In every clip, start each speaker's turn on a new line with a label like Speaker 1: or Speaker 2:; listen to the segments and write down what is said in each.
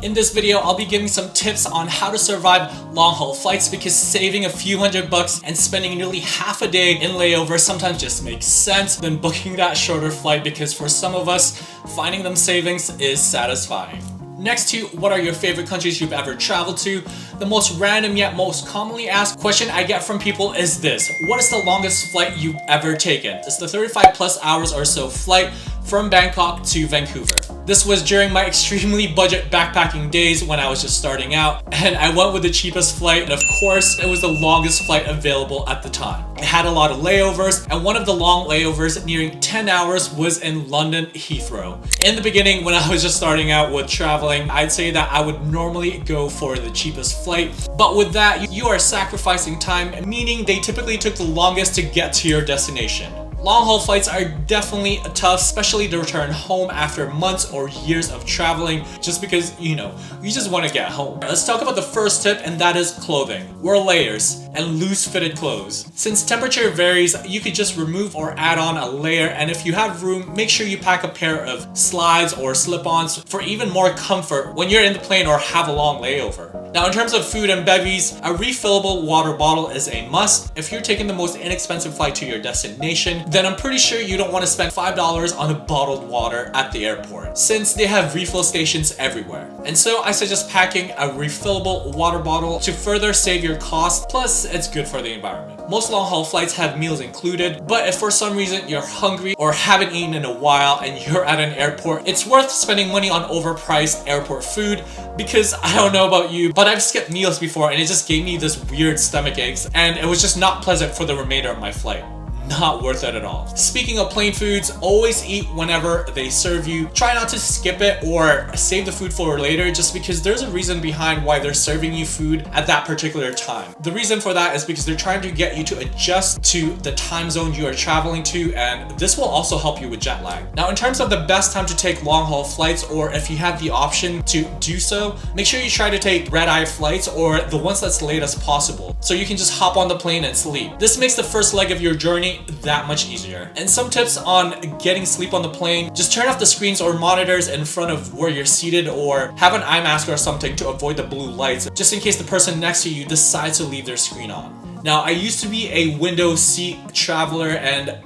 Speaker 1: In this video, I'll be giving some tips on how to survive long-haul flights because saving a few $100 and spending nearly half a day in layover sometimes just makes sense than booking that shorter flight, because for some of us, finding them savings is satisfying. Next to what are your favorite countries you've ever traveled to, the most random yet most commonly asked question I get from people is this: what is the longest flight you've ever taken? It's the 35+ hours or so flight from Bangkok to Vancouver. This was during my extremely budget backpacking days when I was just starting out, and I went with the cheapest flight, and of course it was the longest flight available at the time. It had a lot of layovers, and one of the long layovers nearing 10 hours was in London Heathrow. In the beginning, when I was just starting out with traveling, I'd say that I would normally go for the cheapest flight, but with that you are sacrificing time, meaning they typically took the longest to get to your destination. Long-haul flights are definitely tough, especially to return home after months or years of traveling, just because, you just want to get home. Let's talk about the first tip, and that is clothing. Wear layers and loose-fitted clothes. Since temperature varies, you could just remove or add on a layer, and if you have room, make sure you pack a pair of slides or slip-ons for even more comfort when you're in the plane or have a long layover. Now, in terms of food and bevies, a refillable water bottle is a must. If you're taking the most inexpensive flight to your destination, then I'm pretty sure you don't want to spend $5 on a bottled water at the airport, since they have refill stations everywhere. And so I suggest packing a refillable water bottle to further save your cost, plus it's good for the environment. Most long-haul flights have meals included, but if for some reason you're hungry or haven't eaten in a while and you're at an airport, it's worth spending money on overpriced airport food, because I don't know about you, but I've skipped meals before and it just gave me this weird stomach aches, and it was just not pleasant for the remainder of my flight. Not worth it at all. Speaking of plain foods, always eat whenever they serve you. Try not to skip it or save the food for later, just because there's a reason behind why they're serving you food at that particular time. The reason for that is because they're trying to get you to adjust to the time zone you are traveling to, and this will also help you with jet lag. Now, in terms of the best time to take long-haul flights, or if you have the option to do so, make sure you try to take red-eye flights or the ones that's late as possible, so you can just hop on the plane and sleep. This makes the first leg of your journey that much easier. And some tips on getting sleep on the plane: just turn off the screens or monitors in front of where you're seated, or have an eye mask or something to avoid the blue lights, just in case the person next to you decides to leave their screen on. Now, I used to be a window seat traveler, and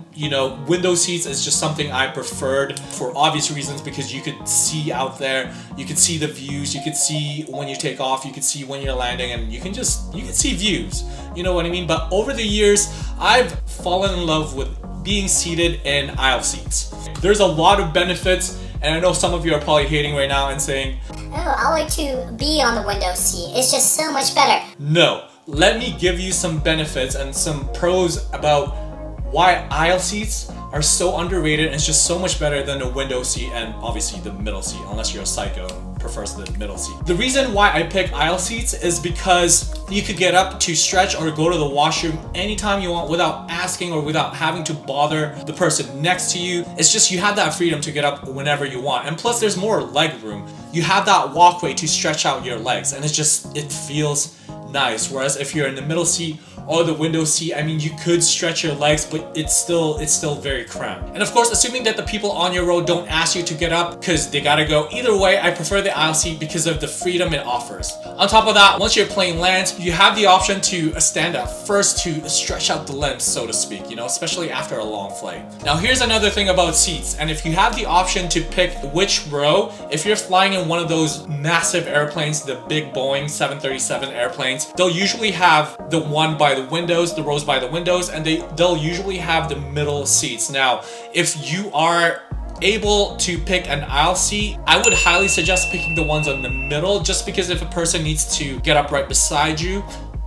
Speaker 1: window seats is just something I preferred for obvious reasons, because you could see out there, you could see the views, you could see when you take off, you could see when you're landing, and you can see views, you know what I mean? But over the years, I've fallen in love with being seated in aisle seats. There's a lot of benefits, and I know some of you are probably hating right now and saying,
Speaker 2: "Oh, I like to be on the window seat. It's just so much better."
Speaker 1: No, let me give you some benefits and some pros about why aisle seats are so underrated, and it's just so much better than a window seat and obviously the middle seat, unless you're a psycho and prefers the middle seat. The reason why I pick aisle seats is because you could get up to stretch or go to the washroom anytime you want without asking or without having to bother the person next to you. It's just, you have that freedom to get up whenever you want, and plus there's more leg room. You have that walkway to stretch out your legs, and it feels nice. Whereas if you're in the middle seat or the window seat, I mean, you could stretch your legs, but it's still very cramped. And of course, assuming that the people on your row don't ask you to get up because they gotta go. Either way, I prefer the aisle seat because of the freedom it offers. On top of that, once your plane lands, you have the option to stand up first to stretch out the limbs, so to speak, especially after a long flight. Now, here's another thing about seats, and if you have the option to pick which row, if you're flying in one of those massive airplanes, the big Boeing 737 airplanes, they'll usually have the one by the windows, the rows by the windows, and they'll usually have the middle seats. Now, if you are able to pick an aisle seat, I would highly suggest picking the ones on the middle, just because if a person needs to get up right beside you,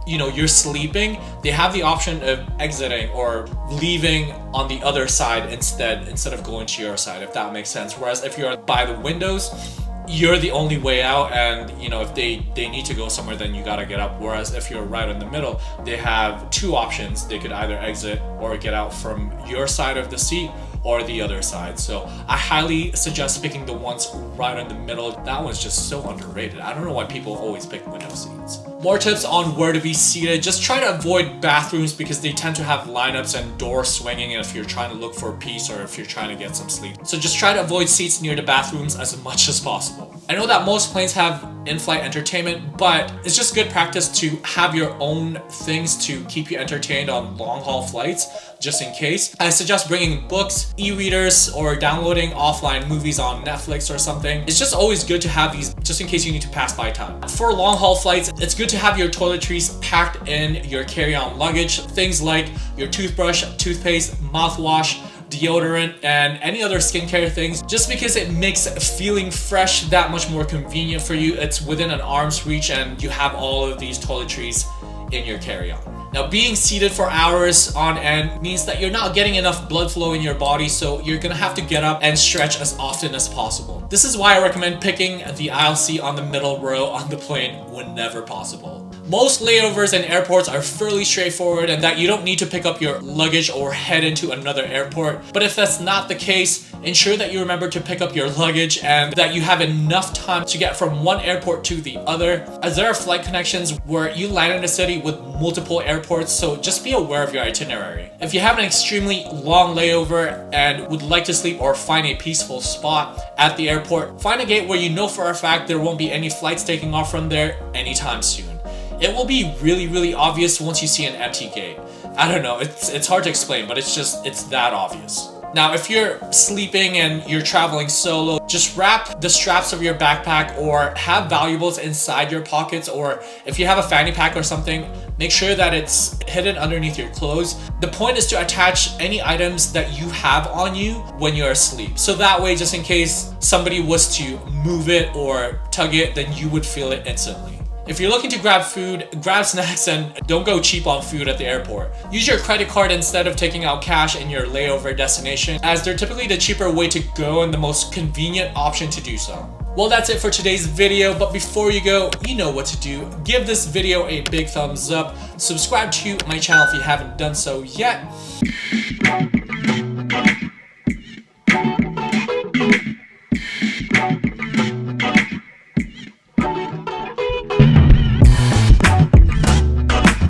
Speaker 1: you're sleeping, they have the option of exiting or leaving on the other side instead of going to your side, if that makes sense. Whereas if you're by the windows, you're the only way out, and if they need to go somewhere, then you gotta get up. Whereas if you're right in the middle, they have two options. They could either exit or get out from your side of the seat or the other side. So I highly suggest picking the ones right in the middle. That one's just so underrated. I don't know why people always pick window seats. More tips on where to be seated. Just try to avoid bathrooms because they tend to have lineups and door swinging if you're trying to look for peace or if you're trying to get some sleep. So just try to avoid seats near the bathrooms as much as possible. I know that most planes have in-flight entertainment, but it's just good practice to have your own things to keep you entertained on long-haul flights, just in case. I suggest bringing books, e-readers, or downloading offline movies on Netflix or something. It's just always good to have these just in case you need to pass by time. For long-haul flights, it's good to have your toiletries packed in your carry-on luggage. Things like your toothbrush, toothpaste, mouthwash, deodorant, and any other skincare things, just because it makes feeling fresh that much more convenient for you. It's within an arm's reach and you have all of these toiletries in your carry-on. Now, being seated for hours on end means that you're not getting enough blood flow in your body, so you're gonna have to get up and stretch as often as possible. This is why I recommend picking the aisle seat on the middle row on the plane whenever possible. Most layovers in airports are fairly straightforward and that you don't need to pick up your luggage or head into another airport. But if that's not the case, ensure that you remember to pick up your luggage and that you have enough time to get from one airport to the other, as there are flight connections where you land in a city with multiple airports, so just be aware of your itinerary. If you have an extremely long layover and would like to sleep or find a peaceful spot at the airport, find a gate where you know for a fact there won't be any flights taking off from there anytime soon. It will be really obvious once you see an empty gate. I don't know, it's hard to explain, but it's that obvious. Now, if you're sleeping and you're traveling solo, just wrap the straps of your backpack or have valuables inside your pockets, or if you have a fanny pack or something, make sure that it's hidden underneath your clothes. The point is to attach any items that you have on you when you're asleep. So that way, just in case somebody was to move it or tug it, then you would feel it instantly. If you're looking to grab food, grab snacks, and don't go cheap on food at the airport. Use your credit card instead of taking out cash in your layover destination, as they're typically the cheaper way to go and the most convenient option to do so. Well, that's it for today's video, but before you go, you know what to do. Give this video a big thumbs up, subscribe to my channel if you haven't done so yet.